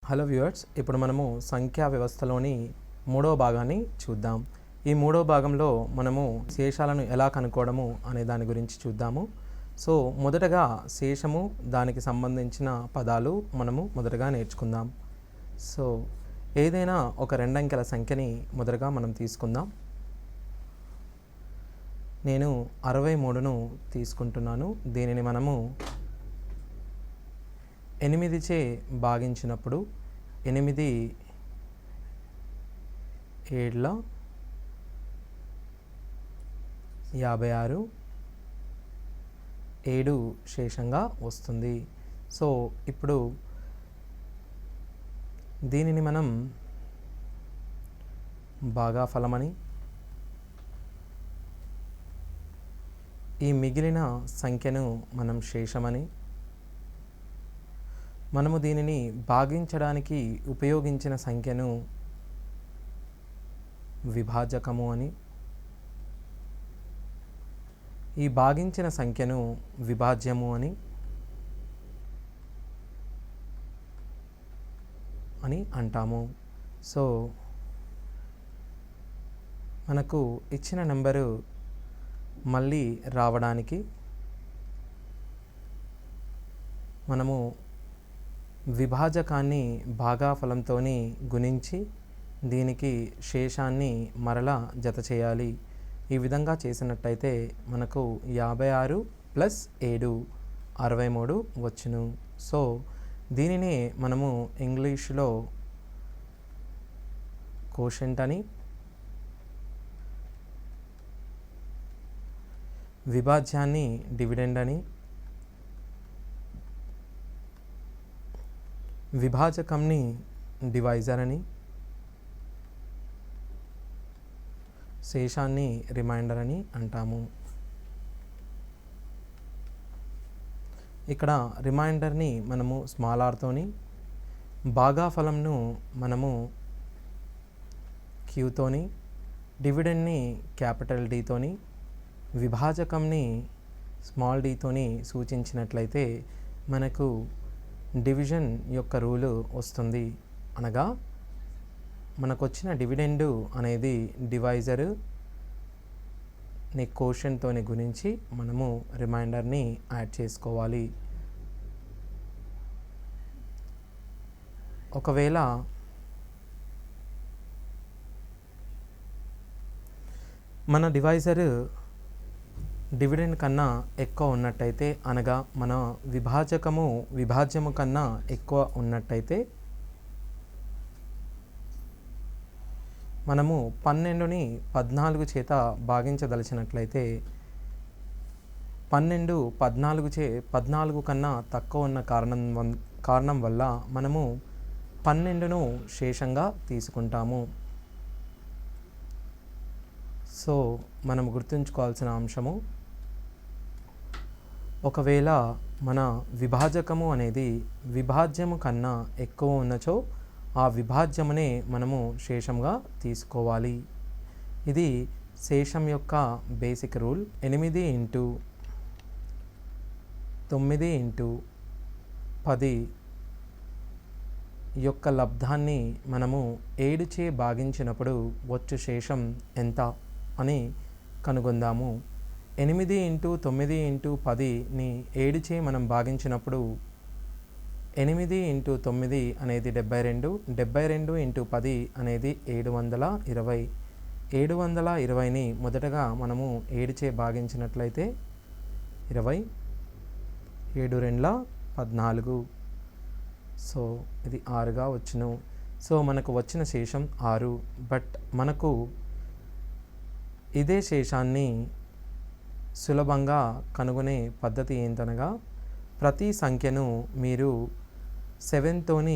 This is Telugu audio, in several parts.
హలో వ్యూవర్స్, ఇప్పుడు మనము సంఖ్యా వ్యవస్థలోని మూడవ భాగాన్ని చూద్దాం. ఈ మూడవ భాగంలో మనము శేషాలను ఎలా కనుక్కోవడము అనే దాని గురించి చూద్దాము. సో మొదటగా శేషము, దానికి సంబంధించిన పదాలు మనము మొదటగా నేర్చుకుందాం. సో ఏదైనా ఒక రెండంకెల సంఖ్యని మొదటగా మనం తీసుకుందాం. నేను 63ను తీసుకుంటున్నాను. దీనిని మనము 8చే భాగించినప్పుడు 8 ఏళ్ల 56, 7 శేషంగా వస్తుంది. సో ఇప్పుడు దీనిని మనం భాగాఫలమని, ఈ మిగిలిన సంఖ్యను మనం శేషమని, మనము దీనిని భాగించడానికి ఉపయోగించిన సంఖ్యను విభాజకము అని, ఈ భాగించిన సంఖ్యను విభాజ్యము అని అంటాము. సో మనకు ఇచ్చిన నెంబరు మళ్ళీ రావడానికి మనము విభాజకాన్ని భాగాఫలంతో గుణించి దీనికి శేషాన్ని మరలా జత చేయాలి. ఈ విధంగా చేసినట్టయితే మనకు 56 + 7 63 వచ్చును. సో దీనినే మనము ఇంగ్లీష్లో కోషెంట్ అని, విభాజ్యాన్ని డివిడెండ్ అని, విభాజకంని డివైజర్ అని, శేషాన్ని రిమైండర్ అని అంటాము. ఇక్కడ రిమైండర్ని మనము స్మాల్ ఆర్తోని, భాగాఫలంను మనము క్యూతోని, డివిడెండ్ని క్యాపిటల్ డీతోని, విభాజకంని స్మాల్ డీతోని సూచించినట్లయితే మనకు డివిజన్ యొక్క రూలు వస్తుంది. అనగా మనకు వచ్చిన డివిడెండు అనేది డివైజరు ని కోషెంట్తోని గుణించి మనము రిమైండర్ని యాడ్ చేసుకోవాలి. ఒకవేళ మన డివైజరు డివిడెండ్ కన్నా ఎక్కువ ఉన్నట్టయితే, అనగా మన విభాజ్యము కన్నా ఎక్కువ ఉన్నట్టయితే మనము 12ని 14 చేత భాగించదలిచినట్లయితే 12 14 కన్నా తక్కువ ఉన్న కారణం వల్ల మనము 12ను శేషంగా తీసుకుంటాము. సో మనం గుర్తుంచుకోవాల్సిన అంశము, ఒకవేళ మన విభాజకము అనేది విభాజ్యము కన్నా ఎక్కువ ఉన్నచో ఆ విభాజ్యమునే మనము శేషంగా తీసుకోవాలి. ఇది శేషం యొక్క బేసిక్ రూల్. 8 × 9 × 10 యొక్క లబ్ధాన్ని మనము 7చే భాగించినప్పుడు వచ్చు శేషం ఎంత అని కనుగొందాము. 8 × 9 × 10ని 7చే మనం భాగించినప్పుడు 8 × 9 అనేది 72, 72 × 10 అనేది 720. 720ని మొదటగా మనము 7చే భాగించినట్లయితే 20, 7 2 14. సో ఇది 6గా వచ్చును. సో మనకు వచ్చిన శేషం 6. బట్ మనకు ఇదే శేషాన్ని సులభంగా కనుగొనే పద్ధతి ఏంటనగా, ప్రతి సంఖ్యను మీరు 7తోని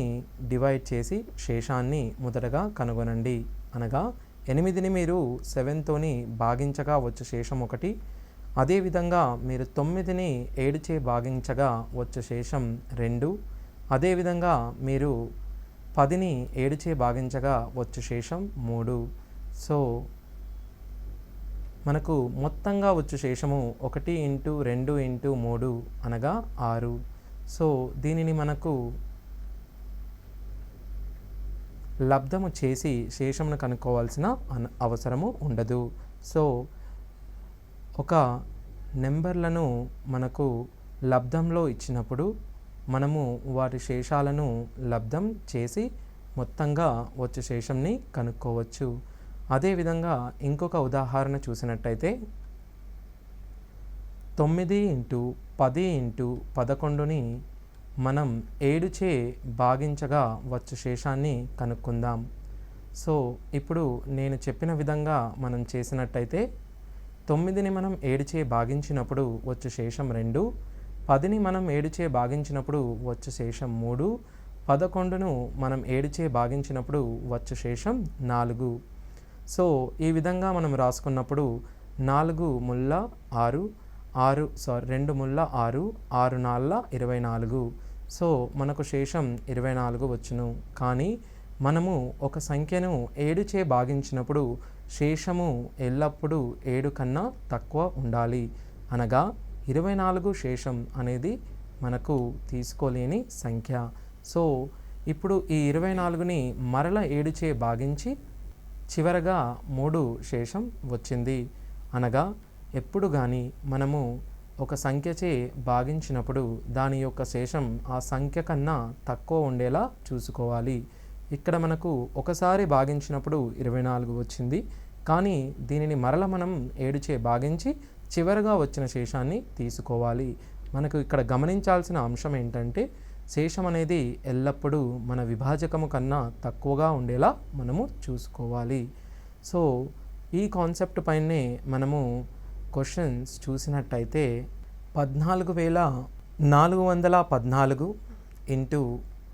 డివైడ్ చేసి శేషాన్ని మొదటగా కనుగొనండి. అనగా 8ని మీరు 7తోని భాగించగా వచ్చు శేషం 1, అదేవిధంగా మీరు 9ని 7చే భాగించగా వచ్చు శేషం 2, అదేవిధంగా మీరు 10ని 7చే భాగించగా వచ్చు శేషం 3. సో మనకు మొత్తంగా వచ్చు శేషము 1 × 2 × 3 అనగా 6. సో దీనిని మనకు లబ్ధము చేసి శేషమును కనుక్కోవాల్సిన అవసరము ఉండదు. సో ఒక నెంబర్లను మనకు లబ్ధంలో ఇచ్చినప్పుడు మనము వాటి శేషాలను లబ్ధం చేసి మొత్తంగా వచ్చే శేషంని కనుక్కోవచ్చు. అదేవిధంగా ఇంకొక ఉదాహరణ చూసినట్టయితే 9 ఇంటూ 10 ఇంటూ 11ని మనం 7చే భాగించగా వచ్చు శేషాన్ని కనుక్కుందాం. సో ఇప్పుడు నేను చెప్పిన విధంగా మనం చేసినట్టయితే 9ని మనం 7చే భాగించినప్పుడు వచ్చు శేషం 2, 10ని మనం 7చే భాగించినప్పుడు వచ్చు శేషం 3, 11ను మనం 7చే భాగించినప్పుడు వచ్చు శేషం 4. సో ఈ విధంగా మనం రాసుకున్నప్పుడు 4 ముళ్ళ 6, 2 ముళ్ళ 6, 6 నాళ్ళ 24. సో మనకు శేషం 24 వచ్చును. కానీ మనము ఒక సంఖ్యను 7చే భాగించినప్పుడు శేషము ఎల్లప్పుడూ 7 కన్నా తక్కువ ఉండాలి. అనగా 24 శేషం అనేది మనకు తీసుకోలేని సంఖ్య. సో ఇప్పుడు ఈ 24ని మరల 7చే భాగించి చివరగా 3 శేషం వచ్చింది. అనగా ఎప్పుడు కానీ మనము ఒక సంఖ్యచే భాగించినప్పుడు దాని యొక్క శేషం ఆ సంఖ్య కన్నా తక్కువ ఉండేలా చూసుకోవాలి. ఇక్కడ మనకు ఒకసారి భాగించినప్పుడు 24 వచ్చింది. కానీ దీనిని మరల మనం 7చే భాగించి చివరగా వచ్చిన శేషాన్ని తీసుకోవాలి. మనకు ఇక్కడ గమనించాల్సిన అంశం ఏంటంటే శేషం అనేది ఎల్లప్పుడూ మన విభాజకము కన్నా తక్కువగా ఉండేలా మనము చూసుకోవాలి. సో ఈ కాన్సెప్ట్ పైనే మనము క్వశ్చన్స్ చూసినట్టయితే 14,414 ఇంటూ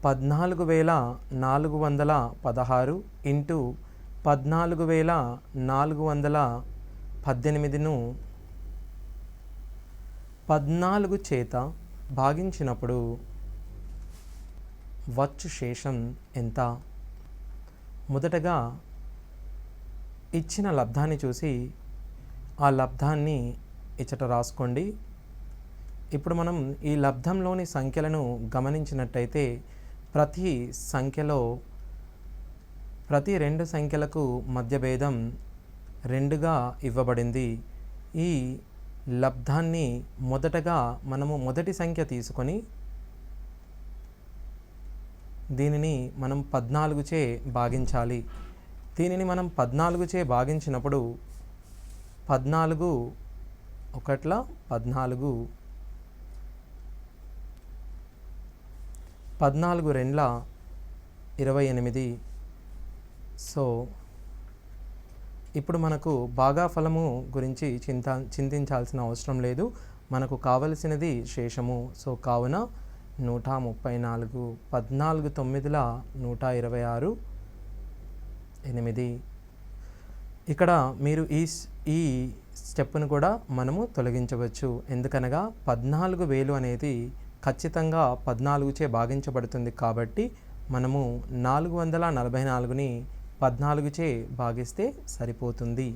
14,416 ఇంటూ 14,418ను 14 చేత భాగించినప్పుడు వచ్చు శేషం ఎంత? మొదటగా ఇచ్చిన లబ్ధాన్ని చూసి ఆ లబ్ధాన్ని ఇచ్చట రాసుకోండి. ఇప్పుడు మనం ఈ లబ్ధంలోని సంఖ్యలను గమనించినట్టయితే ప్రతి సంఖ్యలో ప్రతి 2 సంఖ్యలకు మధ్య భేదం 2గా ఇవ్వబడింది. ఈ లబ్ధాన్ని మొదటగా మనము మొదటి సంఖ్య తీసుకొని దీనిని మనం 14చే భాగించాలి. దీనిని మనం 14చే భాగించినప్పుడు 14 1 14, 14 2 28. సో ఇప్పుడు మనకు భాగాఫలము గురించి చింతించాల్సిన అవసరం లేదు. మనకు కావలసినది శేషము. సో కావున 134, 14 9 126, 8. ఇక్కడ మీరు ఈ స్టెప్ను కూడా మనము తొలగించవచ్చు. ఎందుకనగా 14,000 అనేది ఖచ్చితంగా 14చే భాగించబడుతుంది కాబట్టి మనము 444ని 14చే భాగిస్తే సరిపోతుంది.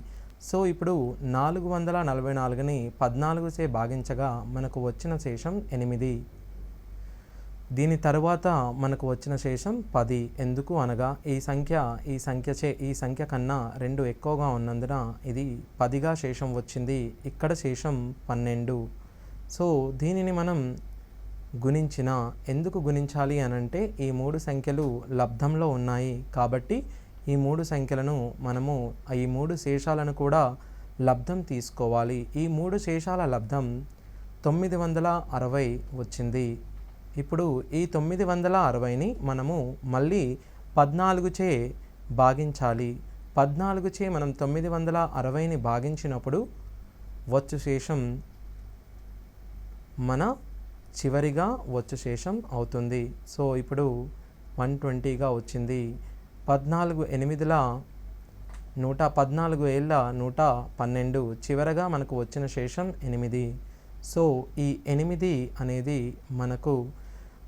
సో ఇప్పుడు 444ని 14చే భాగించగా మనకు వచ్చిన శేషం 8. దీని తరువాత మనకు వచ్చిన శేషం 10. ఎందుకు అనగా ఈ సంఖ్య కన్నా 2 ఎక్కువగా ఉన్నందున ఇది 10గా శేషం వచ్చింది. ఇక్కడ శేషం 12. సో దీనిని మనం ఎందుకు గుణించాలి అనంటే ఈ 3 సంఖ్యలు లబ్ధంలో ఉన్నాయి కాబట్టి ఈ 3 సంఖ్యలను మనము ఈ 3 శేషాలను కూడా లబ్ధం తీసుకోవాలి. ఈ 3 శేషాల లబ్ధం 960 వచ్చింది. ఇప్పుడు ఈ 960ని మనము మళ్ళీ 14చే భాగించాలి. 14చే మనం 960ని భాగించినప్పుడు వచ్చు శేషం మన చివరిగా వచ్చు శేషం అవుతుంది. సో ఇప్పుడు 120గా వచ్చింది. 14 8 114 ఏళ్ళ 112 చివరగా మనకు వచ్చిన శేషం 8. సో ఈ 8 అనేది మనకు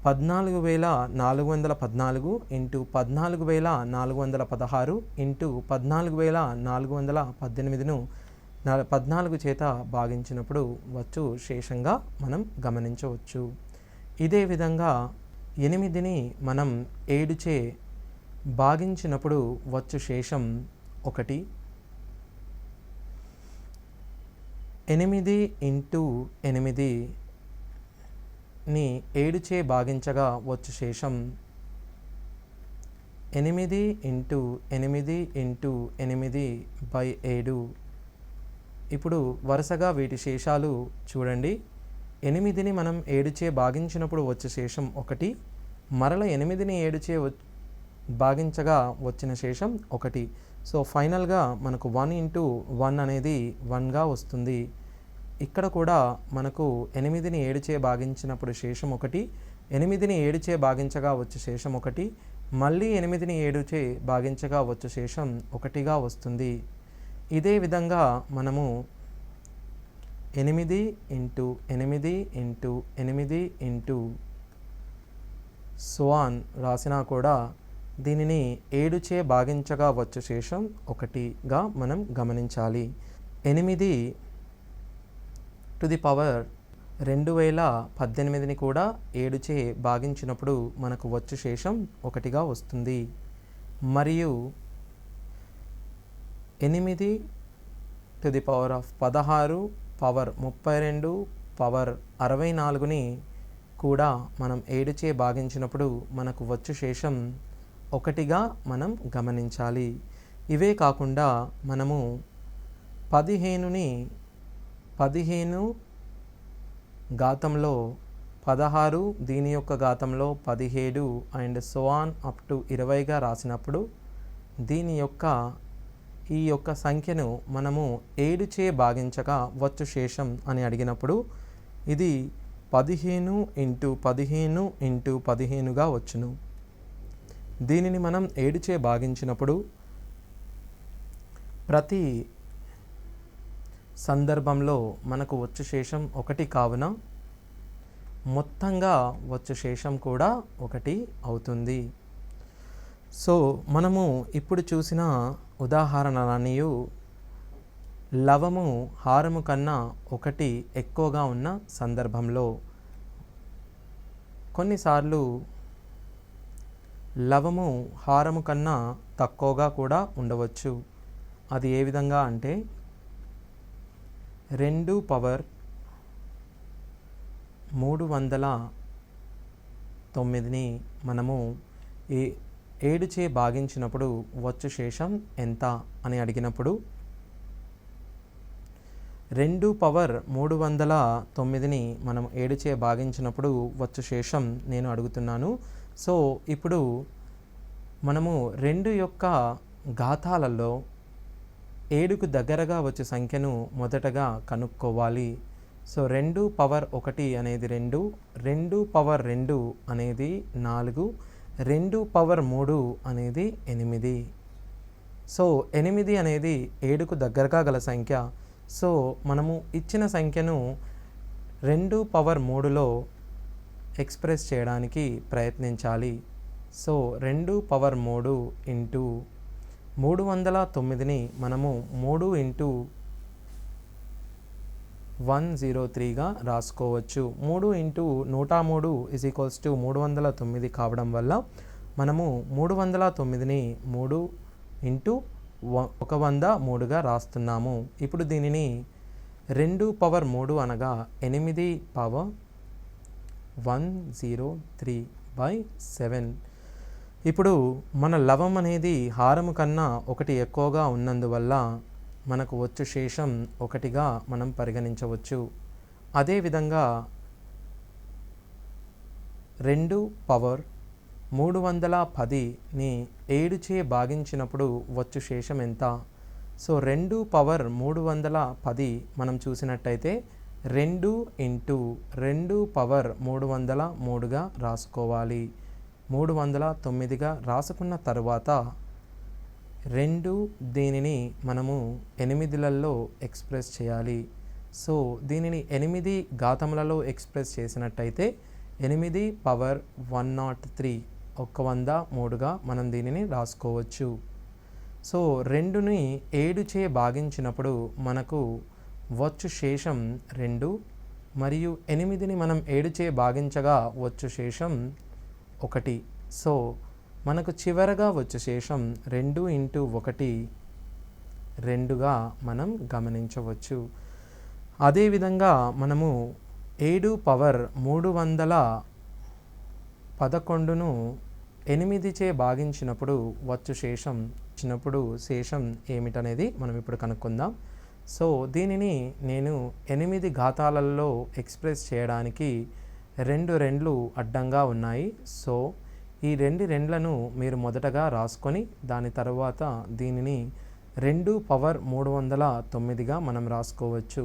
14,414 ఇంటూ 14,416 ఇంటూ 14,418ను 14 చేత భాగించినప్పుడు వచ్చు శేషంగా మనం గమనించవచ్చు. ఇదే విధంగా 8ని మనం 7చే భాగించినప్పుడు వచ్చు శేషం 1. 8 ఇంటూ 8ని 7 చే భాగించగా వచ్చు శేషం 8 ఇంటూ 8 ఇంటూ 8/7. ఇప్పుడు వరుసగా వీటి శేషాలు చూడండి. 8ని మనం 7 చే భాగించినప్పుడు వచ్చే శేషం 1, మరల 8ని 7 చే భాగించగా వచ్చిన శేషం 1. సో ఫైనల్గా మనకు 1 ఇంటూ 1 అనేది 1గా వస్తుంది. ఇక్కడ కూడా మనకు 8ని 7 చే భాగించినప్పుడు శేషం 1, 8ని 7 చే భాగించగా వచ్చే శేషం 1, మళ్ళీ 8ని 7 చే భాగించగా వచ్చే శేషం 1గా వస్తుంది. ఇదే విధంగా మనము 8 into 8 into 8 into so on రాసినా కూడా దీనిని 7 చే భాగించగా వచ్చు శేషం 1గా మనం గమనించాలి. 8 టు ది పవర్ 2018ని కూడా 7 చే భాగించినప్పుడు మనకు వచ్చు శేషం 1గా వస్తుంది. మరియు 8 to the power of 16 power 32 power 64ని కూడా మనం 7 చే భాగించినప్పుడు మనకు వచ్చు శేషం 1గా మనం గమనించాలి. ఇవే కాకుండా మనము 15ని 15 ఘాతంలో 16, దీని యొక్క ఘాతంలో 17 and so on up to 20గా రాసినప్పుడు ఈ యొక్క సంఖ్యను మనము 7 చే భాగించగా వచ్చు శేషం అని అడిగినప్పుడు ఇది 15 ఇంటూ 15 ఇంటూ 15గా వచ్చును. దీనిని మనం 7 చే భాగించినప్పుడు ప్రతి సందర్భంలో మనకు వచ్చు శేషం 1 కావున మొత్తంగా వచ్చు శేషం కూడా 1 అవుతుంది. సో మనము ఇప్పుడు చూసిన ఉదాహరణలన్నీ లవము హారము కన్నా 1 ఎక్కువగా ఉన్న సందర్భంలో, కొన్నిసార్లు లవము హారము కన్నా తక్కువగా కూడా ఉండవచ్చు. అది ఏ విధంగా అంటే 2 పవర్ 309ని మనము 7 చే భాగించినప్పుడు వచ్చు శేషం ఎంత అని అడిగినప్పుడు 2 పవర్ 309ని మనం 7 చే భాగించినప్పుడు వచ్చు శేషం నేను అడుగుతున్నాను. సో ఇప్పుడు మనము 2 యొక్క ఘాతాలలో 7కు దగ్గరగా వచ్చే సంఖ్యను మొదటగా కనుక్కోవాలి. సో 2 పవర్ 1 అనేది 2, 2 పవర్ 2 అనేది 4, 2 పవర్ 3 అనేది 8. సో 8 అనేది 7కు దగ్గరగా గల సంఖ్య. సో మనము ఇచ్చిన సంఖ్యను 2 పవర్ 3లో ఎక్స్ప్రెస్ చేయడానికి ప్రయత్నించాలి. సో 2 పవర్ 3 ఇంటూ 309ని మనము 3 ఇంటూ 103గా రాసుకోవచ్చు. 3 ఇంటూ 103 ఈజ్ ఈక్వల్స్ టు 309 కావడం వల్ల మనము 309ని 3 ఇంటూ 103గా రాస్తున్నాము. ఇప్పుడు దీనిని 2 పవర్ 3 అనగా 8 పవర్ 103/7. ఇప్పుడు మన లవం అనేది హారము కన్నా 1 ఎక్కువగా ఉన్నందువల్ల మనకు వచ్చు శేషం 1గా మనం పరిగణించవచ్చు. అదేవిధంగా 2 పవర్ 310ని 7 చే భాగించినప్పుడు వచ్చు శేషం ఎంత? సో 2 పవర్ 310 మనం చూసినట్టయితే 2 ఇంటూ 2 పవర్ 303గా రాసుకోవాలి. 309గా రాసుకున్న తర్వాత 2 దీనిని మనము 8లలో ఎక్స్ప్రెస్ చేయాలి. సో దీనిని 8 ఘాతములలో ఎక్స్ప్రెస్ చేసినట్టయితే 8 పవర్ 103 103గా మనం దీనిని రాసుకోవచ్చు. సో 2ని 7 చే భాగించినప్పుడు మనకు వచ్చు శేషం 2, మరియు 8ని మనం 7 చే భాగించగా వచ్చు శేషం 1. సో మనకు చివరగా వచ్చే శేషం 2 ఇంటూ 1 2గా మనం గమనించవచ్చు. అదేవిధంగా మనము 7 పవర్ 311ను 8చే భాగించినప్పుడు వచ్చు శేషం ఏమిటనేది మనం ఇప్పుడు కనుక్కుందాం. సో దీనిని నేను 8 ఘాతాలలో ఎక్స్ప్రెస్ చేయడానికి 2 రెండ్లు అడ్డంగా ఉన్నాయి. సో ఈ 2 రెండ్లను మీరు మొదటగా రాసుకొని దాని తర్వాత దీనిని 2 పవర్ 309గా మనం రాసుకోవచ్చు.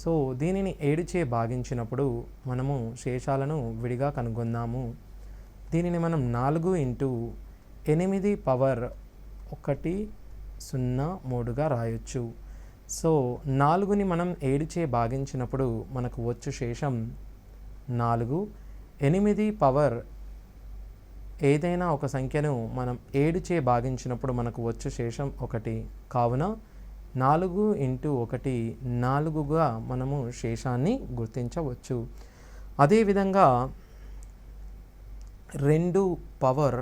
సో దీనిని 7చే భాగించినప్పుడు మనము శేషాలను విడిగా కనుగొందాము. దీనిని మనం 4 ఇంటూ 8 పవర్ 103గా రాయొచ్చు. సో 4ని మనం 7చే భాగించినప్పుడు మనకు వచ్చు శేషం 4. 8 పవర్ ఏదైనా ఒక సంఖ్యను మనం 7చే భాగించినప్పుడు మనకు వచ్చు శేషం 1. కావున 4 ఇంటూ 1 4గా మనము శేషాన్ని గుర్తించవచ్చు. అదేవిధంగా 2 పవర్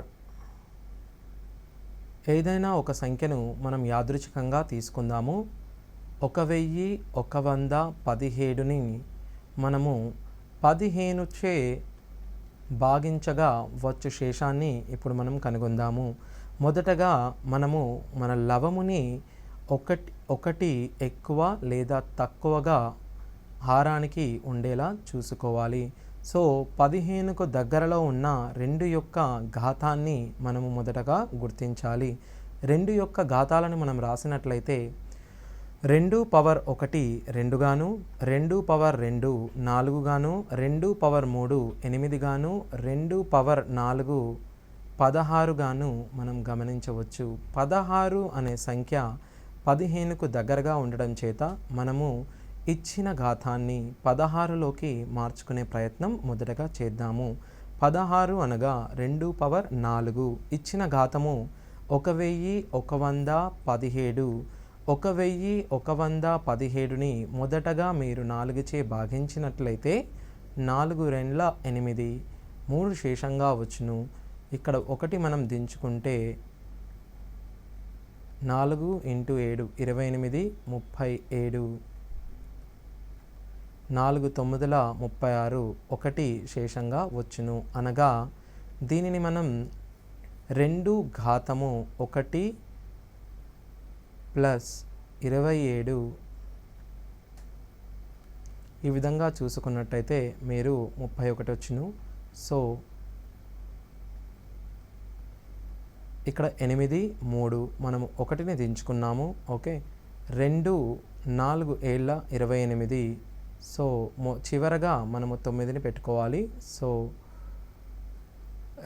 ఏదైనా ఒక సంఖ్యను మనం యాదృచ్ఛికంగా తీసుకుందాము. 1117ని మనము 15చే భాగించగా వచ్చు శేషాన్ని ఇప్పుడు మనం కనుగొందాము. మొదటగా మనము మన లవముని ఒకటి ఎక్కువ లేదా తక్కువగా హారానికి ఉండేలా చూసుకోవాలి. సో 15కు దగ్గరలో ఉన్న 2 యొక్క ఘాతాన్ని మనము మొదటగా గుర్తించాలి. 2 యొక్క ఘాతాలను మనం రాసినట్లయితే 2 పవర్ 1 2 గాను, 2 పవర్ 2 4 గాను, 2 పవర్ 3 8 గాను, 2 పవర్ 4 16 గాను మనం గమనించవచ్చు. 16 అనే సంఖ్య 15కు దగ్గరగా ఉండడం చేత మనము ఇచ్చిన ఘాతాన్ని 16లోకి మార్చుకునే ప్రయత్నం మొదటగా చేద్దాము. 16 అనగా 2 పవర్ 4. ఇచ్చిన ఘాతము 1117. 1117ని మొదటగా మీరు 4చే భాగించినట్లయితే 4 రెండ్ల 8 3 శేషంగా వచ్చును. ఇక్కడ 1 మనం దించుకుంటే 4 ఇంటూ 7 28 37 4 9ల 36 1 శేషంగా వచ్చును. అనగా దీనిని మనం 2 ఘాతము 1 ప్లస్ 27 ఈ విధంగా చూసుకున్నట్టయితే మీరు 31 వచ్చును. సో ఇక్కడ 8 3 మనము 1ని దించుకున్నాము. ఓకే, 2 4 ఏళ్ళ 28. సో చివరగా మనము 9ని పెట్టుకోవాలి. సో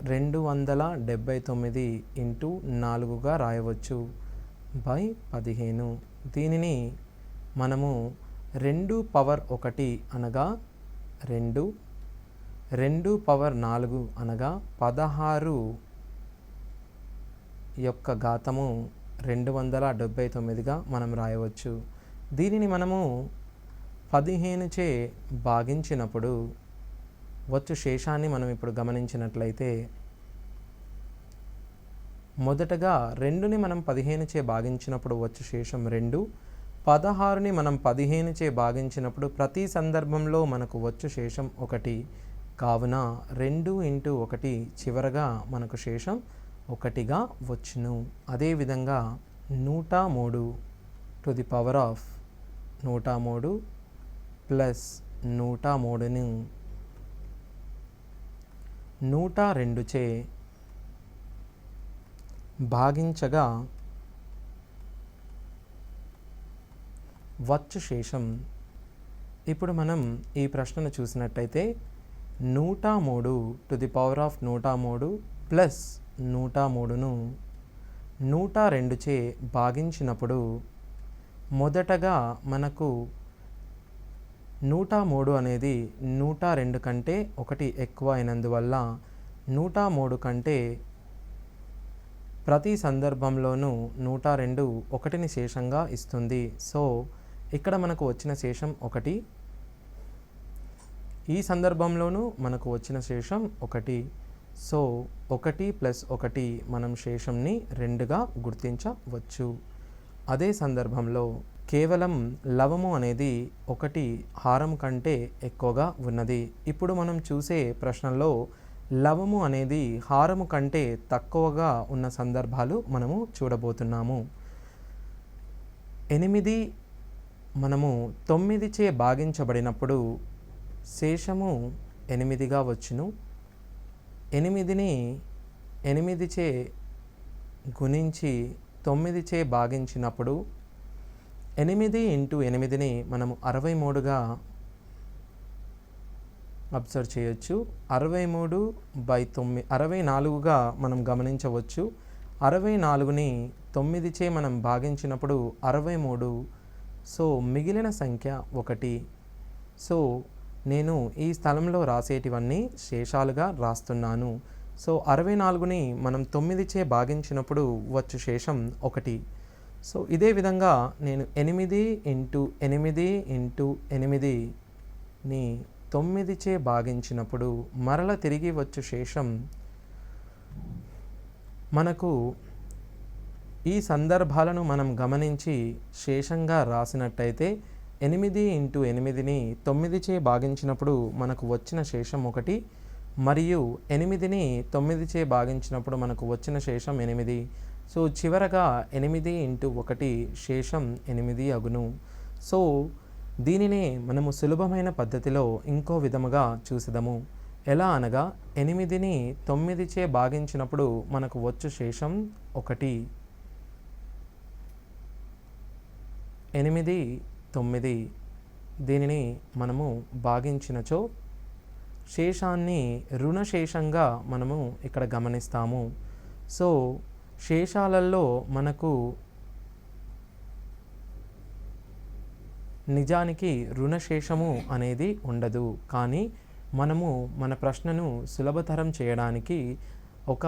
279 ఇంటూ 4గా రాయవచ్చు బై 15. దీనిని మనము 2 పవర్ 1 అనగా 2, 2 పవర్ 4 అనగా 16 యొక్క ఘాతము 279గా మనం రాయవచ్చు. దీనిని మనము 15చే భాగించినప్పుడు వచ్చు శేషాన్ని మనం ఇప్పుడు గమనించినట్లయితే మొదటగా 2ని మనం 15చే భాగించినప్పుడు వచ్చు శేషం 2. 16ని మనం 15చే భాగించినప్పుడు ప్రతి సందర్భంలో మనకు వచ్చు శేషం 1. కావున 2 ఇంటూ 1 చివరగా మనకు శేషం 1గా వచ్చును. అదేవిధంగా 103 to the power of 103 plus 103ని 102చే భాగించగా వచ్చు శేషం. ఇప్పుడు మనం ఈ ప్రశ్నను చూసినట్టయితే 103 to the power of 103 plus 103ను 102చే భాగించినప్పుడు మొదటగా మనకు 103 అనేది 102 కంటే 1 ఎక్కువ అయినందువల్ల 103 కంటే ప్రతి సందర్భంలోనూ 102 1ని శేషంగా ఇస్తుంది. సో ఇక్కడ మనకు వచ్చిన శేషం 1. ఈ సందర్భంలోనూ మనకు వచ్చిన శేషం 1. సో 1 + 1 మనం శేషంని 2గా గుర్తించవచ్చు. అదే సందర్భంలో కేవలం లవము అనేది 1 హారం కంటే ఎక్కువగా ఉన్నది. ఇప్పుడు మనం చూసే ప్రశ్నలో లవము అనేది హారము కంటే తక్కువగా ఉన్న సందర్భాలు మనము చూడబోతున్నాము. 8 మనము 9చే భాగించబడినప్పుడు శేషము 8గా వచ్చును. 8ని 8చే గుణించి 9చే భాగించినప్పుడు 8 × 8ని మనము 63గా అబ్జర్వ్ చేయొచ్చు. 63/9 64గా మనం గమనించవచ్చు. 64ని 9చే మనం భాగించినప్పుడు 63. సో మిగిలిన సంఖ్య 1. సో నేను ఈ స్థలంలో రాసేటివన్నీ శేషాలుగా రాస్తున్నాను. సో 64ని మనం 9చే భాగించినప్పుడు వచ్చు శేషం 1. సో ఇదే విధంగా నేను 8 × 8 × 8ని 9చే భాగించినప్పుడు మరల తిరిగి వచ్చు శేషం మనకు ఈ సందర్భాలను మనం గమనించి శేషంగా రాసినట్టయితే 8 × 8ని 9చే భాగించినప్పుడు మనకు వచ్చిన శేషం 1 మరియు 8ని 9చే భాగించినప్పుడు మనకు వచ్చిన శేషం 8. సో చివరగా 8 × 1 శేషం 8 అగును. సో దీనినే మనము సులభమైన పద్ధతిలో ఇంకో విధముగా చూసిదము. ఎలా అనగా 8ని 9చే భాగించినప్పుడు మనకు వచ్చు శేషం 1. 8, 9 దీనిని మనము భాగించినచో శేషాన్ని రుణశేషంగా మనము ఇక్కడ గమనిస్తాము. సో శేషాలలో మనకు నిజానికి రుణశేషము అనేది ఉండదు. కానీ మనము మన ప్రశ్నను సులభతరం చేయడానికి ఒక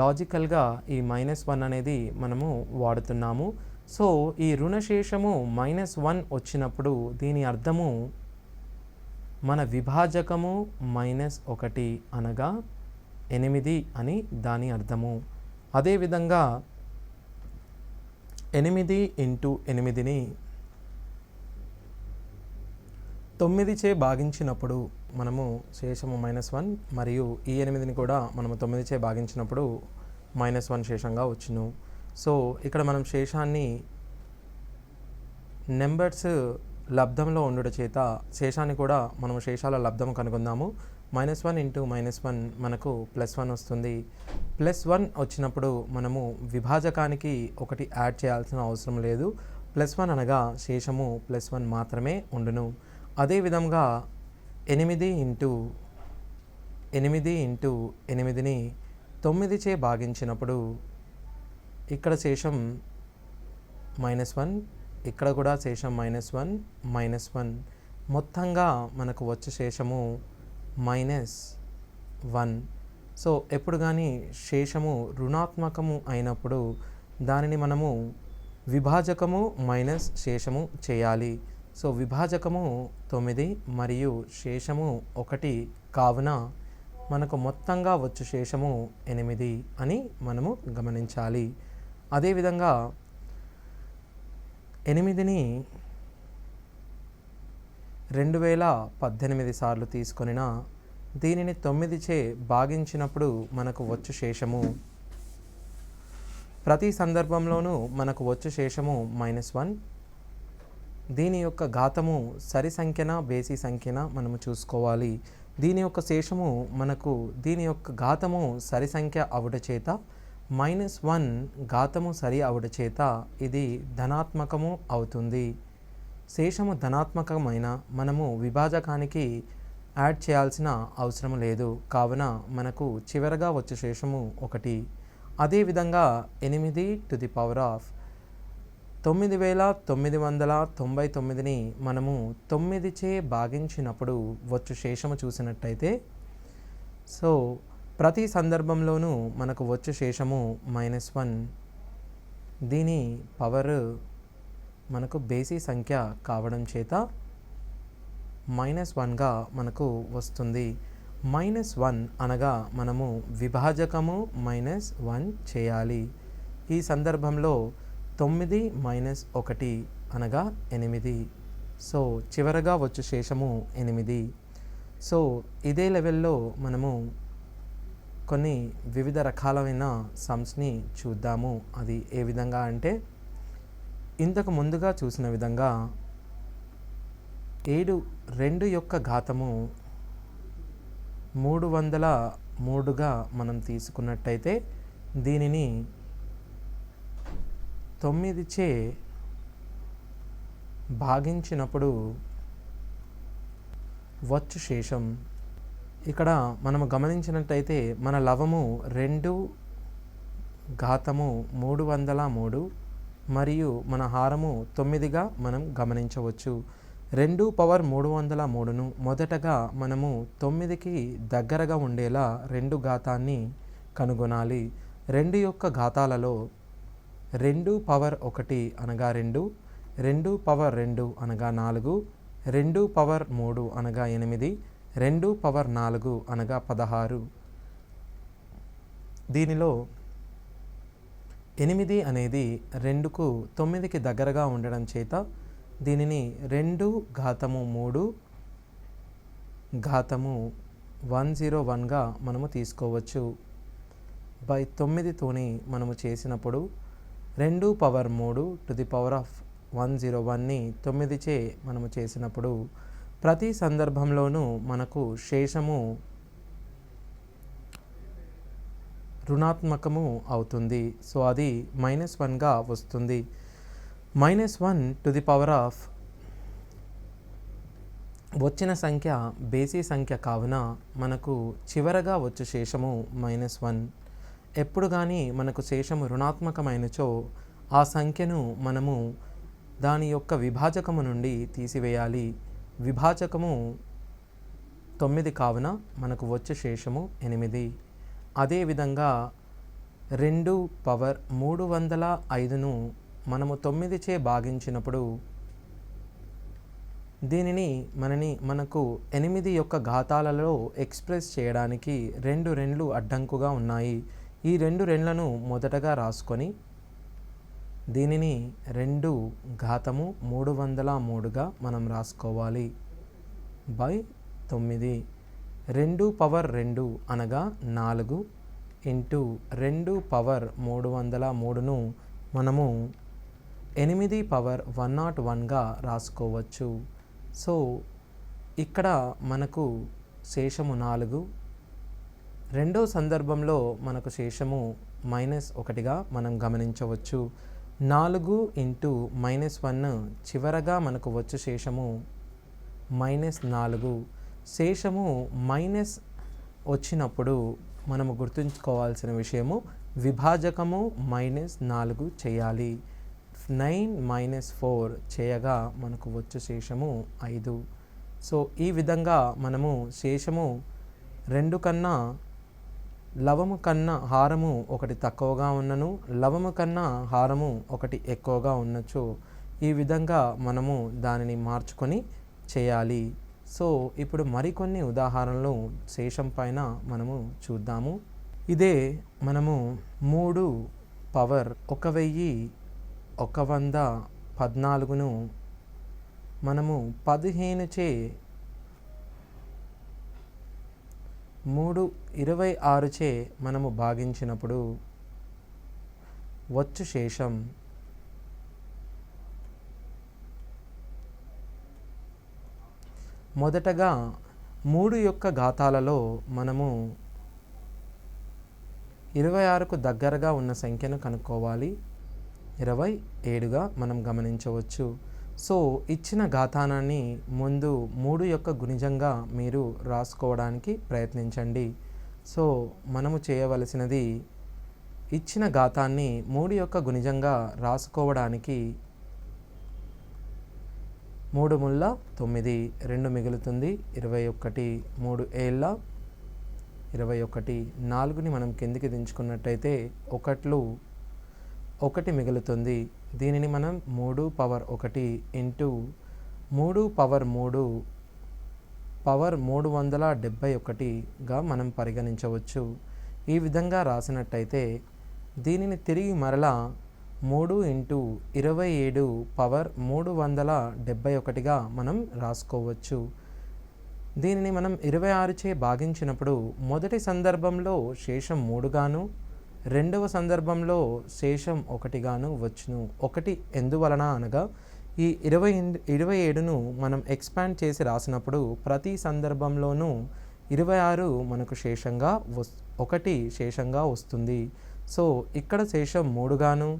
లాజికల్గా ఈ -1 అనేది మనము వాడుతున్నాము. సో ఈ రుణశేషము -1 వచ్చినప్పుడు దీని అర్థము మన విభాజకము -1 అనగా 8 అని దాని అర్థము. అదేవిధంగా 8 × 8ని 9చే భాగించినప్పుడు మనము శేషము -1 మరియు ఈ 8ని కూడా మనము 9చే భాగించినప్పుడు -1 శేషంగా వచ్చును. సో ఇక్కడ మనం శేషాన్ని నెంబర్స్ లబ్ధంలో ఉండుట చేత శేషాన్ని కూడా మనము శేషాల లబ్ధం కనుగొందాము. -1 × -1 మనకు +1 వస్తుంది. +1 వచ్చినప్పుడు మనము విభాజకానికి 1 యాడ్ చేయాల్సిన అవసరం లేదు. +1 అనగా శేషము +1 మాత్రమే ఉండును. అదేవిధంగా 8 × 8ని 9చే భాగించినప్పుడు ఇక్కడ శేషం -1, ఇక్కడ కూడా శేషం -1 మొత్తంగా మనకు వచ్చే శేషము -1. సో ఎప్పుడు కానీ శేషము రుణాత్మకము అయినప్పుడు దానిని మనము విభాజకము మైనస్ శేషము చేయాలి. సో విభాజకము 9 మరియు శేషము 1 కావున మనకు మొత్తంగా వచ్చు శేషము 8 అని మనము గమనించాలి. అదేవిధంగా 8ని 2018 సార్లు తీసుకొనిన దీనిని 9చే భాగించినప్పుడు మనకు వచ్చు శేషము ప్రతి సందర్భంలోనూ మనకు వచ్చు శేషము -1. దీని యొక్క ఘాతము సరి సంఖ్యన బేసి సంఖ్యన మనము చూసుకోవాలి. దీని యొక్క శేషము మనకు దీని యొక్క ఘాతము సరి సంఖ్య అవుట చేత -1 ఘాతము సరి అవుట చేత ఇది ధనాత్మకము అవుతుంది. శేషము ధనాత్మకమైన మనము విభాజకానికి యాడ్ చేయాల్సిన అవసరం లేదు. కావున మనకు చివరగా వచ్చే శేషము 1. అదేవిధంగా 8/99999ని మనము 9చే భాగించినప్పుడు వచ్చు శేషము చూసినట్టయితే సో ప్రతి సందర్భంలోనూ మనకు వచ్చు శేషము -1. దీని పవర్ మనకు బేసి సంఖ్య కావడం చేత -1గా మనకు వస్తుంది. -1 అనగా మనము విభాజకము -1 చేయాలి. ఈ సందర్భంలో 9 - 1 అనగా 8. సో చివరగా వచ్చు శేషము 8. సో ఇదే లెవెల్లో మనము కొన్ని వివిధ రకాలైన సమ్స్ని చూద్దాము. అది ఏ విధంగా అంటే, ఇంతకు ముందుగా చూసిన విధంగా 2 యొక్క ఘాతము 303గా మనం తీసుకున్నట్టయితే దీనిని 9చే భాగించినప్పుడు వచ్చు శేషం. ఇక్కడ మనము గమనించినట్టయితే మన లవము 2 ఘాతము 303 మరియు మన హారము 9గా మనం గమనించవచ్చు. 2 పవర్ 303ను మొదటగా మనము 9కి దగ్గరగా ఉండేలా 2 ఘాతాన్ని కనుగొనాలి. 2 యొక్క ఘాతాలలో 2 పవర్ 1 అనగా 2, 2 పవర్ 2 అనగా 4, 2 పవర్ 3 అనగా 8, 2 పవర్ 4 అనగా 16. దీనిలో 8 అనేది 2కు 9కి దగ్గరగా ఉండడం చేత దీనిని 2 ఘాతము 3 ఘాతము 101గా మనము తీసుకోవచ్చు. 9తోని మనము చేసినప్పుడు 2 power 3 to the power of 101ని 9చే మనము చేసినప్పుడు ప్రతి సందర్భంలోనూ మనకు శేషము రుణాత్మకము అవుతుంది. సో అది -1గా వస్తుంది. -1 టు ది పవర్ ఆఫ్ వచ్చిన సంఖ్య బేసి సంఖ్య కావున మనకు చివరగా వచ్చు శేషము -1. ఎప్పుడు కానీ మనకు శేషము రుణాత్మకమైనచో ఆ సంఖ్యను మనము దాని యొక్క విభాజకము నుండి తీసివేయాలి. విభాజకము 9 కావున మనకు వచ్చే శేషము 8. అదేవిధంగా 2 పవర్ 305ను మనము 9చే భాగించినప్పుడు దీనిని మనకు 8 యొక్క ఘాతాలలో ఎక్స్ప్రెస్ చేయడానికి 2 రెండ్లు అడ్డంకుగా ఉన్నాయి. ఈ 2 రెండ్లను మొదటగా రాసుకొని దీనిని 2 ఘాతము 303గా మనం రాసుకోవాలి. 9 2 పవర్ 2 అనగా 4 ఇంటూ 2 పవర్ 303ను మనము 8 పవర్ 101గా రాసుకోవచ్చు. సో ఇక్కడ మనకు శేషము 4. రెండో సందర్భంలో మనకు శేషము -1గా మనం గమనించవచ్చు. 4 ఇంటూ -1 చివరగా మనకు వచ్చు శేషము -4. శేషము మైనస్ వచ్చినప్పుడు మనము గుర్తుంచుకోవాల్సిన విషయము విభాజకము -4 చేయాలి. 9 - 4 చేయగా మనకు వచ్చు శేషము 5. సో ఈ విధంగా మనము శేషము 2 కన్నా లవము కన్నా హారము 1 తక్కువగా ఉన్నను, లవము కన్నా హారము 1 ఎక్కువగా ఉన్నచో ఈ విధంగా మనము దానిని మార్చుకొని చేయాలి. సో ఇప్పుడు మరికొన్ని ఉదాహరణలు శేషం పైన మనము చూద్దాము. ఇదే మనము 3 పవర్ 1114ను మనము 15చే 326చే మనము భాగించినప్పుడు వచ్చు శేషం మొదటగా 3 యొక్క ఘాతాలలో మనము 26కు దగ్గరగా ఉన్న సంఖ్యను కనుక్కోవాలి. 27గా మనం గమనించవచ్చు. సో ఇచ్చిన ఘాతానాన్ని ముందు 3 యొక్క గుణిజంగా మీరు రాసుకోవడానికి ప్రయత్నించండి. సో మనము చేయవలసినది ఇచ్చిన ఘాతాన్ని 3 యొక్క గుణిజంగా రాసుకోవడానికి 3 ముళ్ళ 9, 2 మిగులుతుంది 21, 3 ఏళ్ళ 21, 4ని మనం కిందికి దించుకున్నట్టయితే 1 మిగులుతుంది. దీనిని మనం 3 పవర్ 1 ఇంటూ 3 పవర్ 3 పవర్ 371గా మనం పరిగణించవచ్చు. ఈ విధంగా రాసినట్టయితే దీనిని తిరిగి మరలా 3 × 27 పవర్ 371గా మనం రాసుకోవచ్చు. దీనిని మనం 26 చే భాగించినప్పుడు మొదటి సందర్భంలో శేషం 3 గాను, రెండవ సందర్భంలో శేషం 1 గాను వచ్చును. 1 ఎందువలన అనగా ఈ 27ను మనం ఎక్స్పాండ్ చేసి రాసినప్పుడు ప్రతి సందర్భంలోనూ 26 మనకు శేషంగా 1 శేషంగా వస్తుంది. సో ఇక్కడ శేషం 3 గాను,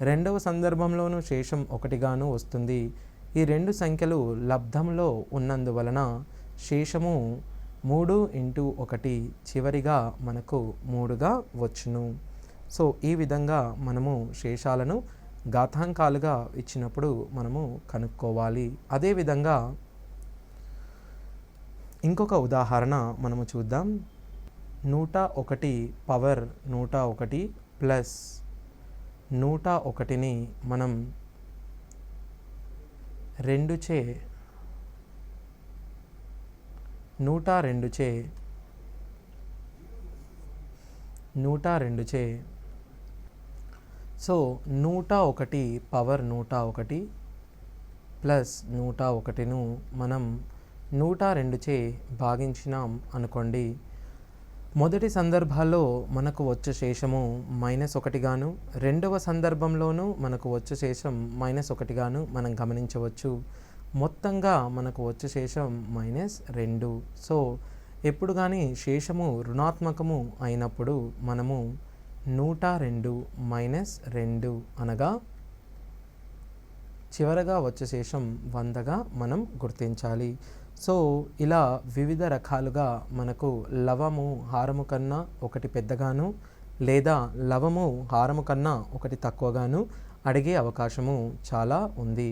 రెండవ సందర్భంలోనూ శేషం 1 గాను వస్తుంది. ఈ రెండు సంఖ్యలు లబ్ధంలో ఉన్నందువలన శేషము 3 × 1 చివరిగా మనకు 3గా వచ్చును. సో ఈ విధంగా మనము శేషాలను ఘాతాంకాలుగా ఇచ్చినప్పుడు మనము కనుక్కోవాలి. అదేవిధంగా ఇంకొక ఉదాహరణ మనము చూద్దాం. 101 పవర్ 101 ప్లస్ 101ని మనం 2 చే 102 చే సో 101 పవర్ 101 ప్లస్ 101ను మనం 102 చే భాగించినాం అనుకోండి. మొదటి సందర్భాల్లో మనకు వచ్చే శేషము -1 గాను, రెండవ సందర్భంలోనూ మనకు వచ్చే శేషం -1 గాను మనం గమనించవచ్చు. మొత్తంగా మనకు వచ్చే శేషం -2. సో ఎప్పుడు కానీ శేషము రుణాత్మకము అయినప్పుడు మనము 102 - 2 అనగా చివరగా వచ్చే శేషం 100గా మనం గుర్తించాలి. సో ఇలా వివిధ రకాలుగా మనకు లవము హారము కన్నా 1 పెద్దగాను లేదా లవము హారము కన్నా 1 తక్కువగాను అడిగే అవకాశము చాలా ఉంది.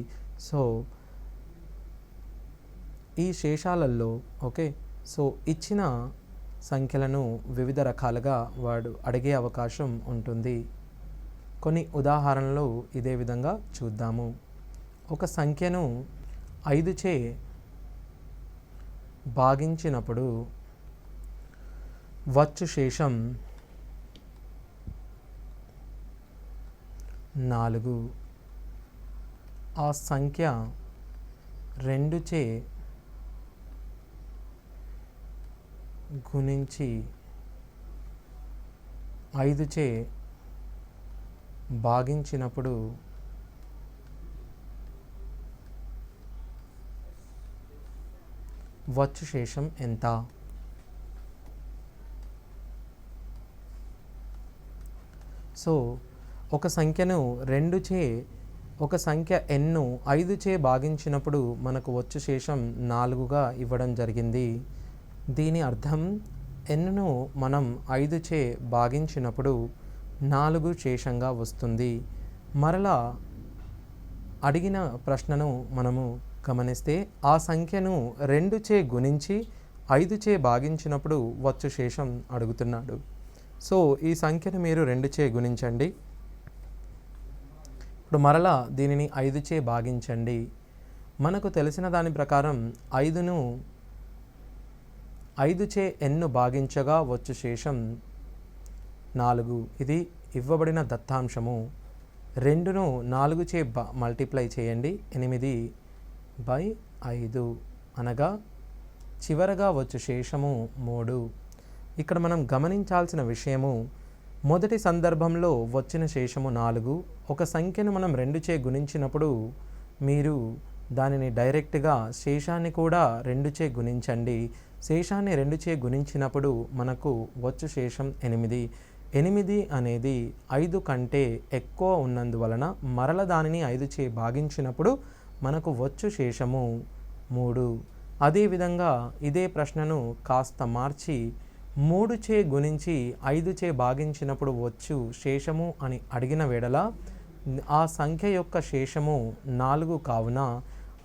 సో ఈ శేషాలలో సో ఇచ్చిన సంఖ్యలను వివిధ రకాలుగా వాడు అడిగే అవకాశం ఉంటుంది. కొన్ని ఉదాహరణలు ఇదే విధంగా చూద్దాము. ఒక సంఖ్యను 5 చే భాగించినప్పుడు వచ్చు శేషం 4. ఆ సంఖ్య 2 చే గుణించి 5 చే భాగించినప్పుడు వచ్చు శేషం ఎంత? సో ఒక సంఖ్యను 2 చే ఒక సంఖ్య n 5 చే భాగించినప్పుడు మనకు వచ్చు శేషం 4గా ఇవ్వడం జరిగింది. దీని అర్థం nను మనం 5 చే భాగించినప్పుడు 4 శేషంగా వస్తుంది. మరలా అడిగిన ప్రశ్నను మనము గమనిస్తే ఆ సంఖ్యను 2 చే గుణించి 5 చే భాగించినప్పుడు వచ్చు శేషం అడుగుతున్నాడు. సో ఈ సంఖ్యను మీరు 2 చే గుణించండి. ఇప్పుడు మరలా దీనిని 5 చే భాగించండి. మనకు తెలిసిన దాని ప్రకారం 5ను 5 చే n భాగించగా వచ్చు శేషం 4. ఇది ఇవ్వబడిన దత్తాంశము. 2ను 4 చే మల్టిప్లై చేయండి. 8/5 అనగా చివరగా వచ్చు శేషము 3. ఇక్కడ మనం గమనించాల్సిన విషయము, మొదటి సందర్భంలో వచ్చిన శేషము 4. ఒక సంఖ్యను మనం 2 చే గుణించినప్పుడు మీరు దానిని డైరెక్ట్గా శేషాన్ని కూడా 2 చే గుణించండి. శేషాన్ని 2 చే గుణించినప్పుడు మనకు వచ్చు శేషం 8. 8 అనేది 5 కంటే ఎక్కువ ఉన్నందువలన మరల దానిని 5 చే భాగించినప్పుడు మనకు వచ్చు శేషము 3. అదేవిధంగా ఇదే ప్రశ్నను కాస్త మార్చి 3 చే గుణించి 5 చే భాగించినప్పుడు వచ్చు శేషము అని అడిగిన వేళల ఆ సంఖ్య యొక్క శేషము 4 కావున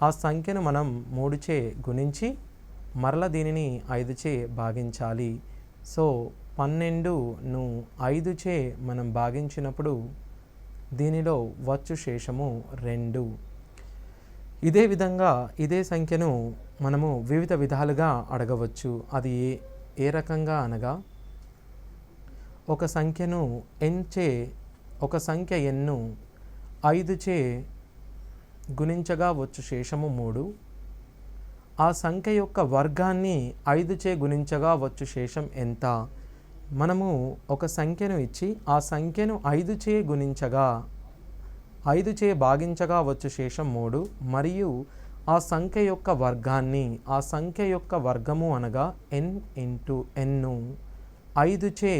ఆ సంఖ్యను మనం 3 చే గుణించి మరల దీనిని 5 చే భాగించాలి. సో 12ను 5 చే మనం భాగించినప్పుడు దీనిలో వచ్చు శేషము 2. ఇదే విధంగా ఇదే సంఖ్యను మనము వివిధ విధాలుగా అడగవచ్చు. అది ఏ రకంగా అనగా, ఒక సంఖ్యను ఒక సంఖ్య ఎన్ను 5చే గుణించగా వచ్చు శేషము 3. ఆ సంఖ్య యొక్క వర్గాన్ని 5చే గుణించగా వచ్చు శేషం ఎంత? మనము ఒక సంఖ్యను ఇచ్చి ఆ సంఖ్యను 5చే గుణించగా 5చే భాగించగా వచ్చు శేషం 3 మరియు ఆ సంఖ్య యొక్క వర్గాన్ని, ఆ సంఖ్య యొక్క వర్గము అనగా n ఇంటూ nను 5చే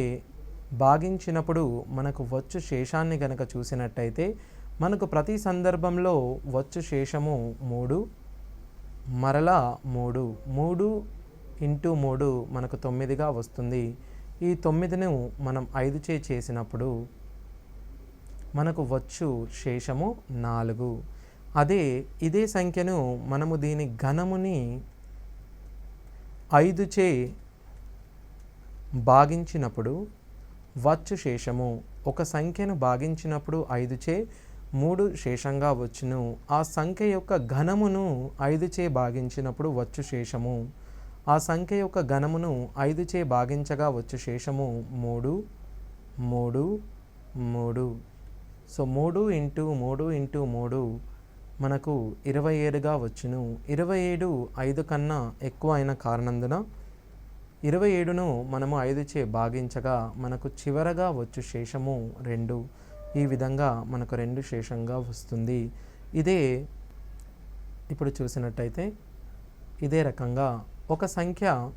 భాగించినప్పుడు మనకు వచ్చు శేషాన్ని గనక చూసినట్టయితే మనకు ప్రతి సందర్భంలో వచ్చు శేషము 3, మరలా 3. 3 ఇంటూ 3 మనకు 9గా వస్తుంది. ఈ 9ను మనం 5చే చేసినప్పుడు మనకు వచ్చు శేషము 4. ఇదే సంఖ్యను మనము దీని ఘనముని 5చే భాగించినప్పుడు వచ్చు శేషము, ఒక సంఖ్యను భాగించినప్పుడు 5చే 3 శేషంగా వచ్చును. ఆ సంఖ్య యొక్క ఘనమును 5చే భాగించినప్పుడు వచ్చు శేషము, ఆ సంఖ్య యొక్క ఘనమును 5చే భాగించగా వచ్చు శేషము 3, 3, 3. సో 3 ఇంటూ 3 ఇంటూ 3 మనకు 27గా వచ్చును. 27 5 కన్నా ఎక్కువ అయిన కారణందున 27ను మనము 5చే భాగించగా మనకు చివరగా వచ్చు శేషము 2. ఈ విధంగా మనకు 2 శేషంగా వస్తుంది. ఇదే ఇప్పుడు చూసినట్టయితే ఇదే రకంగా ఒక సంఖ్యను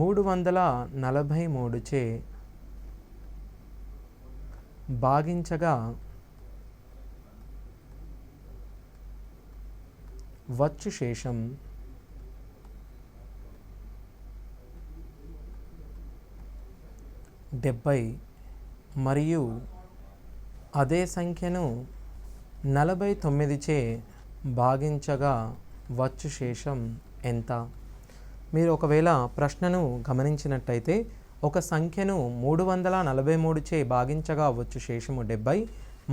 343చే భాగించగా వచ్చు శేషం 70 మరియు అదే సంఖ్యను 49చే భాగించగా వచ్చు శేషం ఎంత? మీరు ఒకవేళ ప్రశ్నను గమనించినట్టయితే ఒక సంఖ్యను 343చే భాగించగా వచ్చు శేషము 70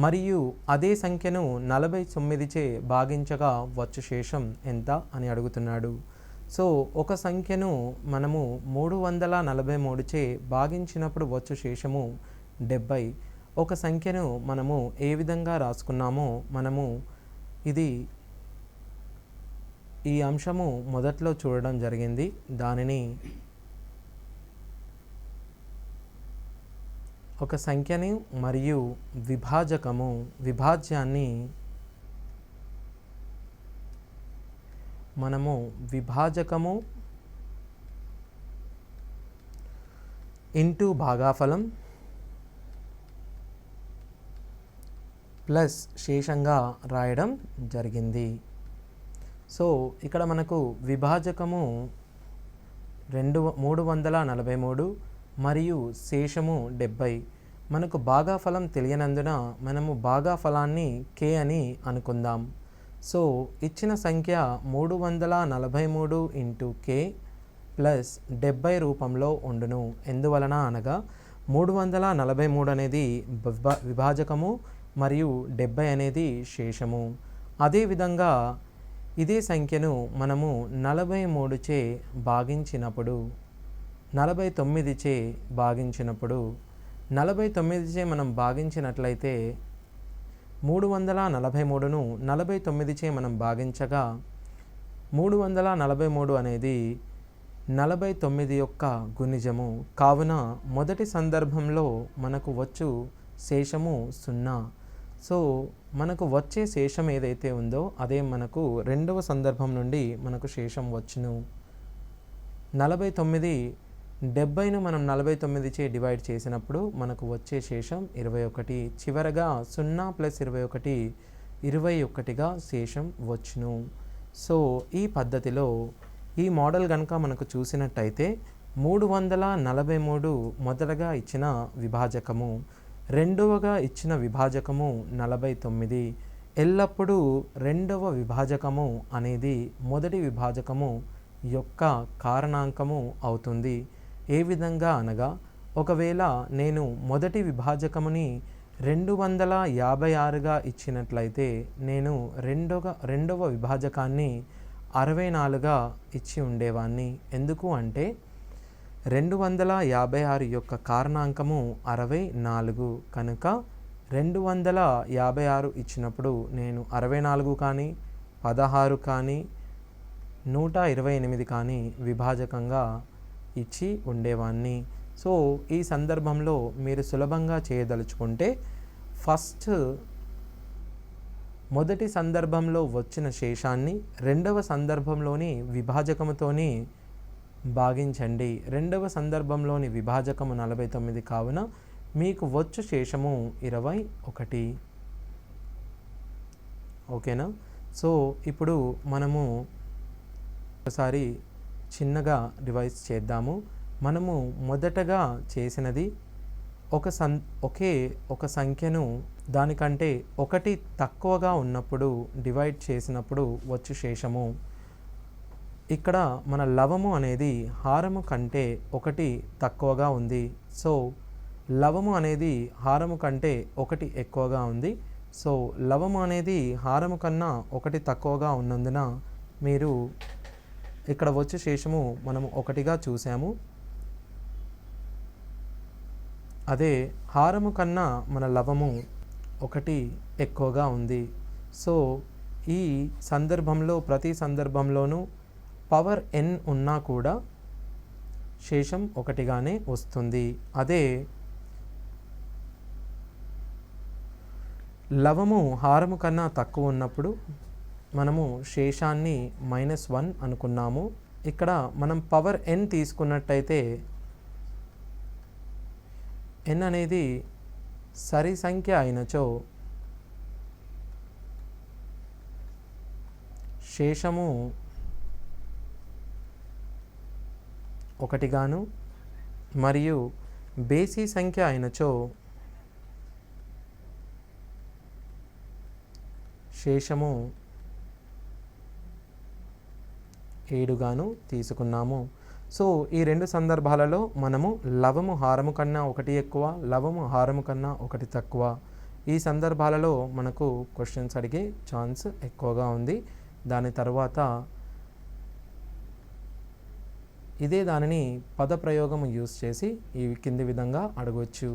మరియు అదే సంఖ్యను 49చే భాగించగా వచ్చు శేషం ఎంత అని అడుగుతున్నాడు. సో ఒక సంఖ్యను మనము 343చే భాగించినప్పుడు వచ్చు శేషము 70. ఒక సంఖ్యను మనము ఏ విధంగా రాసుకున్నామో మనము ఈ అంశము మొదట్లో చూడడం జరిగింది. దానిని ఒక సంఖ్యని మరియు విభాజ్యాన్ని మనము విభాజకము ఇంటూ భాగాఫలం ప్లస్ శేషంగా రాయడం జరిగింది. సో ఇక్కడ మనకు విభాజకము 343 మరియు శేషము 70. మనకు భాగాఫలం తెలియనందున మనము భాగాఫలాన్ని k అని అనుకుందాం. సో ఇచ్చిన సంఖ్య 343 ఇంటూ k ప్లస్ 70 రూపంలో ఉండును. ఎందువలన అనగా 343 అనేది విభాజకము మరియు 70 అనేది శేషము. అదేవిధంగా ఇదే సంఖ్యను మనము 43చే భాగించినప్పుడు 49చే భాగించినప్పుడు 49చే మనం భాగించినట్లయితే 343ను 49చే మనం భాగించగా 343 అనేది 49 యొక్క గుణిజము. కావున మొదటి సందర్భంలో మనకు వచ్చు శేషము 0. సో మనకు వచ్చే శేషం ఏదైతే ఉందో అదే మనకు రెండవ సందర్భం నుండి మనకు శేషం వచ్చును. 70ను మనం 49చే డివైడ్ చేసినప్పుడు మనకు వచ్చే శేషం 21. చివరగా 0 ప్లస్ 21 21గా శేషం వచ్చును. సో ఈ పద్ధతిలో ఈ మోడల్ కనుక మనకు చూసినట్టయితే 343 మొదటగా ఇచ్చిన విభాజకము, రెండవగా ఇచ్చిన విభాజకము 49. ఎల్లప్పుడూ రెండవ విభాజకము అనేది మొదటి విభాజకము యొక్క కారణాంకము అవుతుంది. ఏ విధంగా అనగా ఒకవేళ నేను మొదటి విభాజకముని 256గా ఇచ్చినట్లయితే నేను రెండవ విభాజకాన్ని 64గా ఇచ్చి ఉండేవాన్ని. ఎందుకు అంటే 256 యొక్క కారణాంకము 64 కనుక 256 ఇచ్చినప్పుడు నేను 64 కానీ 16 కానీ 128 కానీ విభాజకంగా ఇచ్చి ఉండేవాన్ని. సో ఈ సందర్భంలో మీరు సులభంగా చేయదలుచుకుంటే మొదటి సందర్భంలో వచ్చిన శేషాన్ని రెండవ సందర్భంలోని విభాజకముతోని భాగించండి. రెండవ సందర్భంలోని విభాజకము 49 కావున మీకు వచ్చు శేషము 21. ఓకేనా? సో ఇప్పుడు మనము ఒకసారి చిన్నగా రివైజ్ చేద్దాము. మనము మొదటగా చేసినది ఒక సంఖ్యను దానికంటే ఒకటి తక్కువగా ఉన్నప్పుడు డివైడ్ చేసినప్పుడు వచ్చు శేషము. ఇక్కడ మన లవము అనేది హారము కంటే ఒకటి తక్కువగా ఉంది. సో లవము అనేది హారము కంటే ఒకటి ఎక్కువగా ఉంది. సో లవము అనేది హారము కన్నా ఒకటి తక్కువగా ఉన్నందున మీరు ఇక్కడ వచ్చే శేషము మనము 1గా చూసాము. అదే హారము కన్నా మన లవము 1 ఎక్కువగా ఉంది. సో ఈ సందర్భంలో ప్రతి సందర్భంలోనూ పవర్ n ఉన్నా కూడా శేషం 1గానే వస్తుంది. అదే లవము హారము కన్నా తక్కువ ఉన్నప్పుడు మనము శేషాన్ని -1 అనుకున్నాము. ఇక్కడ మనం పవర్ n తీసుకున్నట్టయితే n అనేది సరి సంఖ్య అయినచో శేషము 1గాను మరియు బేసి సంఖ్య అయినచో శేషము 7గాను తీసుకున్నాము. సో ఈ రెండు సందర్భాలలో మనము లవము హారము కన్నా 1 ఎక్కువ, లవము హారము కన్నా 1 తక్కువ, ఈ సందర్భాలలో మనకు క్వశ్చన్స్ అడిగే ఛాన్స్ ఎక్కువగా ఉంది. దాని తర్వాత ఇదే దానిని పదప్రయోగం యూస్ చేసి ఈ కింది విధంగా అడగవచ్చు.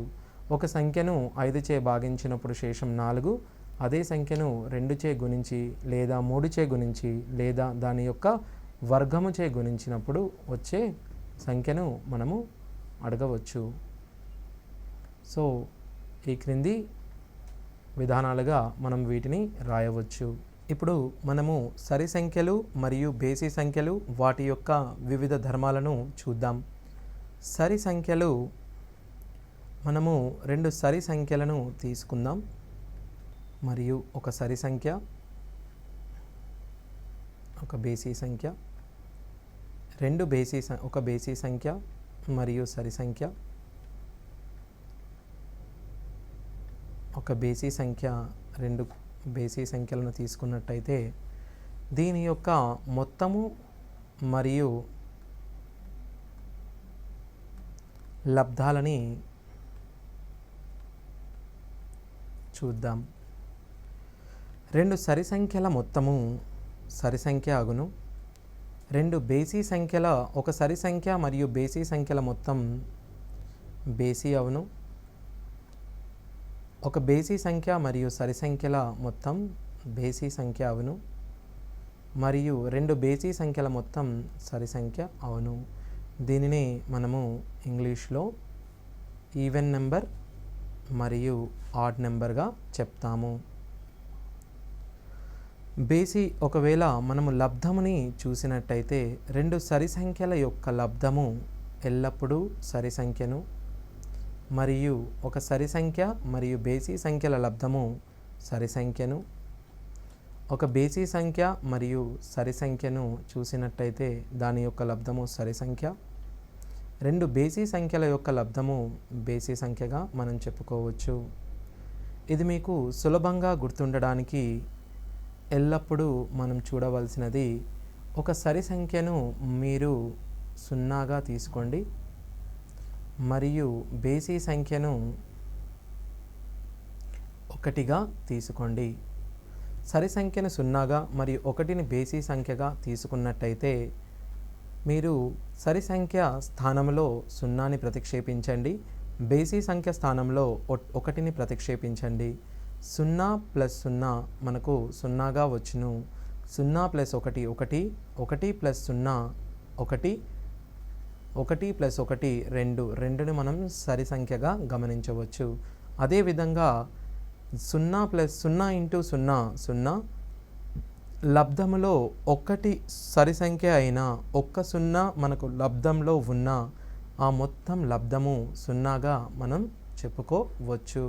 ఒక సంఖ్యను 5చే భాగించినప్పుడు శేషం 4, అదే సంఖ్యను 2చే గుణించి లేదా 3చే గుణించి లేదా దాని యొక్క వర్గముచే గుణించినప్పుడు వచ్చే సంఖ్యను మనము అడగవచ్చు. సో ఈ క్రింది విధానాలుగా మనం వీటిని రాయవచ్చు. ఇప్పుడు మనము సరి సంఖ్యలు మరియు బేసి సంఖ్యలు వాటి యొక్క వివిధ ధర్మాలను చూద్దాం. సరి సంఖ్యలు మనము 2 సరి సంఖ్యలను తీసుకుందాం మరియు ఒక సరి సంఖ్య, ఒక బేసి సంఖ్య, ఒక బేసి సంఖ్య మరియు సరి సంఖ్య, ఒక బేసి సంఖ్య, 2 బేసి సంఖ్యలను తీసుకున్నట్టయితే దీని యొక్క మొత్తము మరియు లబ్ధాలని చూద్దాం. 2 సరి సంఖ్యల మొత్తము సరి సంఖ్య అగును. 2 బేసి సంఖ్యల ఒక సరి సంఖ్య మరియు బేసి సంఖ్యల మొత్తం బేసి అవును. ఒక బేసి సంఖ్య మరియు సరి సంఖ్యల మొత్తం బేసి సంఖ్య అవును. మరియు 2 బేసి సంఖ్యల మొత్తం సరి సంఖ్య అవును. దీనిని మనము ఇంగ్లీష్లో ఈవెన్ నెంబర్ మరియు ఆడ్ నెంబర్గా చెప్తాము. బేసి ఒకవేళ మనము లబ్ధముని చూసినట్టయితే 2 సరి సంఖ్యల యొక్క లబ్ధము ఎల్లప్పుడూ సరి సంఖ్యను మరియు ఒక సరి సంఖ్య మరియు బేసి సంఖ్యల లబ్ధము సరి సంఖ్యను, ఒక బేసి సంఖ్య మరియు సరి సంఖ్యను చూసినట్టయితే దాని యొక్క లబ్ధము సరి సంఖ్య, 2 బేసి సంఖ్యల యొక్క లబ్ధము బేసి సంఖ్యగా మనం చెప్పుకోవచ్చు. ఇది మీకు సులభంగా గుర్తుండడానికి ఎల్లప్పుడూ మనం చూడవలసినది ఒక సరి సంఖ్యను మీరు 0గా తీసుకోండి మరియు బేసి సంఖ్యను 1గా తీసుకోండి. సరి సంఖ్యను 0గా మరియు 1ని బేసి సంఖ్యగా తీసుకున్నట్టయితే మీరు సరి సంఖ్య స్థానంలో 0ని ప్రతిక్షేపించండి. బేసి సంఖ్య స్థానంలో 1ని ప్రతిక్షేపించండి. 0 + 0 మనకు 0గా వచ్చును. 0 + 1 1, 1 + 0 1, 1 + 1 2, 2ని మనం సరి సంఖ్యగా గమనించవచ్చు. అదేవిధంగా 0 + 0 × 0 0, లబ్ధములో 1 సరి సంఖ్య అయినా ఒక్క 0 మనకు లబ్ధంలో ఉన్న ఆ మొత్తం లబ్ధము 0గా మనం చెప్పుకోవచ్చు.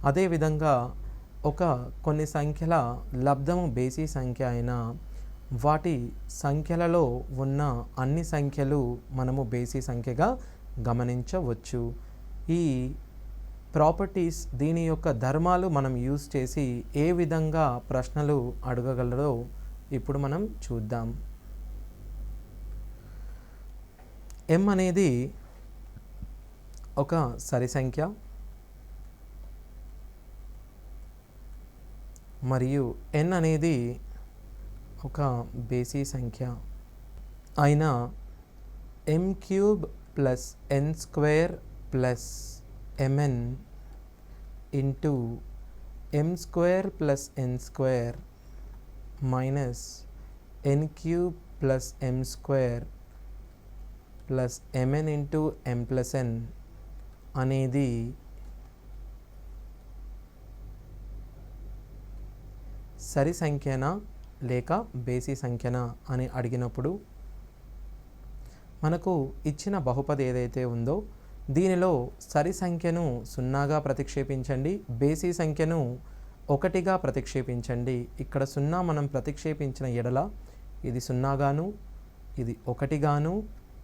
అదేవిధంగా కొన్ని సంఖ్యల లబ్ధము బేసి సంఖ్య అయినా వాటి సంఖ్యలలో ఉన్న అన్ని సంఖ్యలు మనము బేసి సంఖ్యగా గమనించవచ్చు. ఈ ప్రాపర్టీస్, దీని యొక్క ధర్మాలు మనం యూజ్ చేసి ఏ విధంగా ప్రశ్నలు అడగగలరో ఇప్పుడు మనం చూద్దాం. m అనేది ఒక సరి సంఖ్య మరియు n అనేది ఒక బేసి సంఖ్య అయిన m³ + n² + mn into m² + n² minus n³ + m² + mn into m+n అనేది సరి సంఖ్యనా లేక బేసి సంఖ్యనా అని అడిగినప్పుడు మనకు ఇచ్చిన బహుపది ఏదైతే ఉందో దీనిలో సరి సంఖ్యను 0గా ప్రతిక్షేపించండి, బేసి సంఖ్యను 1గా ప్రతిక్షేపించండి. ఇక్కడ 0 మనం ప్రతిక్షేపించిన ఎడల ఇది 0గాను, ఇది 1గాను,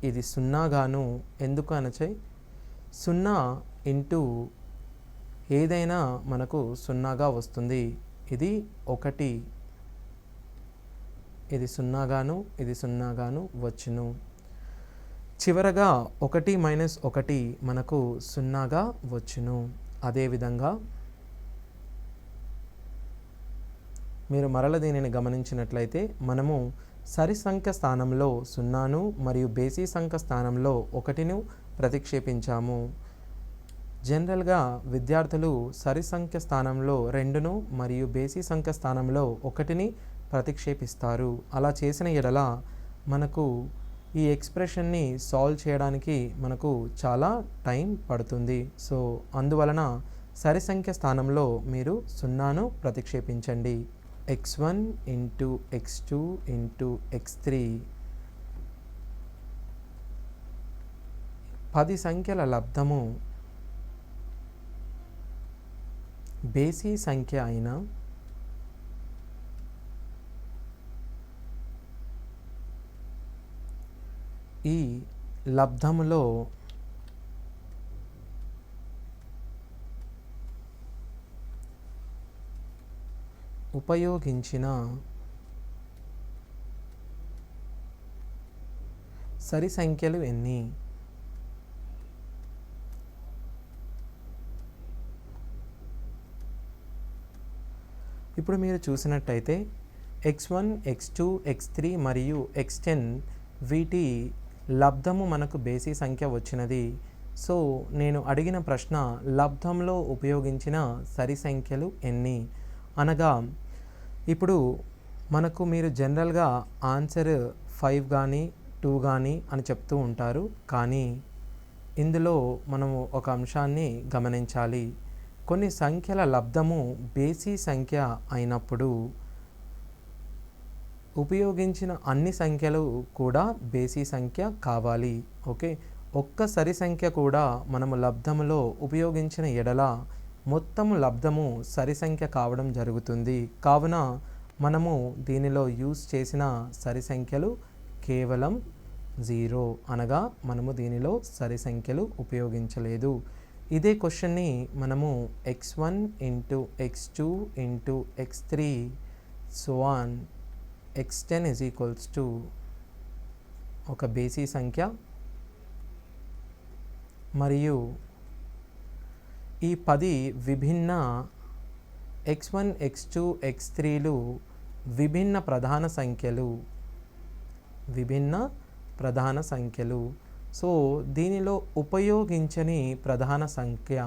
ఇది 0గాను ఎందుకు అనచే 0 ఇంటూ ఏదైనా మనకు 0గా వస్తుంది. ఇది 1, ఇది 0గాను, ఇది 0గాను వచ్చును. చివరగా 1 - 1 మనకు 0గా వచ్చును. అదేవిధంగా మీరు మరల దీనిని గమనించినట్లయితే మనము సరి సంఖ్య స్థానంలో 0ను మరియు బేసి సంఖ్య స్థానంలో 1ను ప్రతిక్షేపించాము. జనరల్గా విద్యార్థులు సరి సంఖ్య స్థానంలో 2ను మరియు బేసి సంఖ్య స్థానంలో 1ని ప్రతిక్షేపిస్తారు. అలా చేసిన ఎడల మనకు ఈ ఎక్స్ప్రెషన్ని సాల్వ్ చేయడానికి మనకు చాలా టైం పడుతుంది. సో అందువలన సరి సంఖ్య స్థానంలో మీరు 0ను ప్రతిక్షేపించండి. x1 × x2 × x3 10 సంఖ్యల లబ్ధము బేసి సంఖ్య అయిన ఈ లబ్ధములో ఉపయోగించిన సరి సంఖ్యలు ఎన్ని? ఇప్పుడు మీరు చూసినట్టయితే x1, x2, x3 మరియు x10 వీటి లబ్ధము మనకు బేసి సంఖ్య వచ్చినది. సో నేను అడిగిన ప్రశ్న లబ్ధంలో ఉపయోగించిన సరి సంఖ్యలు ఎన్ని అనగా, ఇప్పుడు మనకు మీరు జనరల్గా ఆన్సర్ 5 కానీ 2 కానీ అని చెప్తూ ఉంటారు. కానీ ఇందులో మనము ఒక అంశాన్ని గమనించాలి. కొన్ని సంఖ్యల లబ్ధము బేసి సంఖ్య అయినప్పుడు ఉపయోగించిన అన్ని సంఖ్యలు కూడా బేసి సంఖ్య కావాలి. ఓకే, ఒక్క సరి సంఖ్య కూడా మనము లబ్ధములో ఉపయోగించిన ఎడల మొత్తము లబ్ధము సరి సంఖ్య కావడం జరుగుతుంది. కావున మనము దీనిలో యూజ్ చేసిన సరి సంఖ్యలు కేవలం 0, అనగా మనము దీనిలో సరి సంఖ్యలు ఉపయోగించలేదు. ఇదే క్వశ్చన్ని మనము x1 × x2 × x3 so on x10 = ఒక బేసి సంఖ్య మరియు ఈ 10 విభిన్న x1 x2 x3లు విభిన్న ప్రధాన సంఖ్యలు. సో దీనిలో ఉపయోగించని ప్రధాన సంఖ్య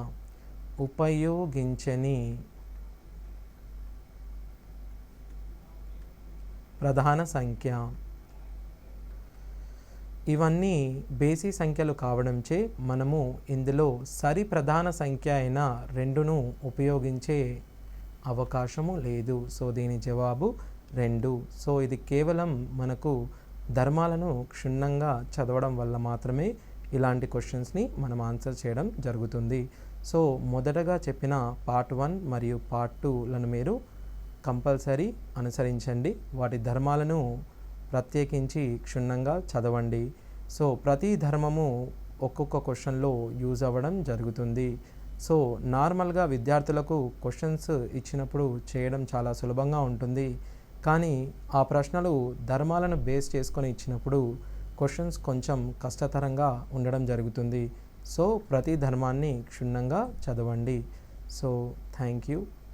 ఇవన్నీ బేసి సంఖ్యలు కావడంచే మనము ఇందులో సరి ప్రధాన సంఖ్య అయిన 2ను ఉపయోగించే అవకాశము లేదు. సో దీని జవాబు 2. సో ఇది కేవలం మనకు ధర్మాలను క్షుణ్ణంగా చదవడం వల్ల మాత్రమే ఇలాంటి క్వశ్చన్స్ని మనం ఆన్సర్ చేయడం జరుగుతుంది. సో మొదటగా చెప్పిన పార్ట్ 1 మరియు పార్ట్ 2లను మీరు కంపల్సరీ అనుసరించండి. వాటి ధర్మాలను ప్రత్యేకించి క్షుణ్ణంగా చదవండి. సో ప్రతి ధర్మము ఒక్కొక్క క్వశ్చన్లో యూజ్ అవ్వడం జరుగుతుంది. సో నార్మల్గా విద్యార్థులకు క్వశ్చన్స్ ఇచ్చినప్పుడు చేయడం చాలా సులభంగా ఉంటుంది. కానీ ఆ ప్రశ్నలు ధర్మాలను బేస్ చేసుకొని ఇచ్చినప్పుడు క్వశ్చన్స్ కొంచెం కష్టతరంగా ఉండడం జరుగుతుంది. సో ప్రతి ధర్మాన్ని క్షుణ్ణంగా చదవండి. So thank you.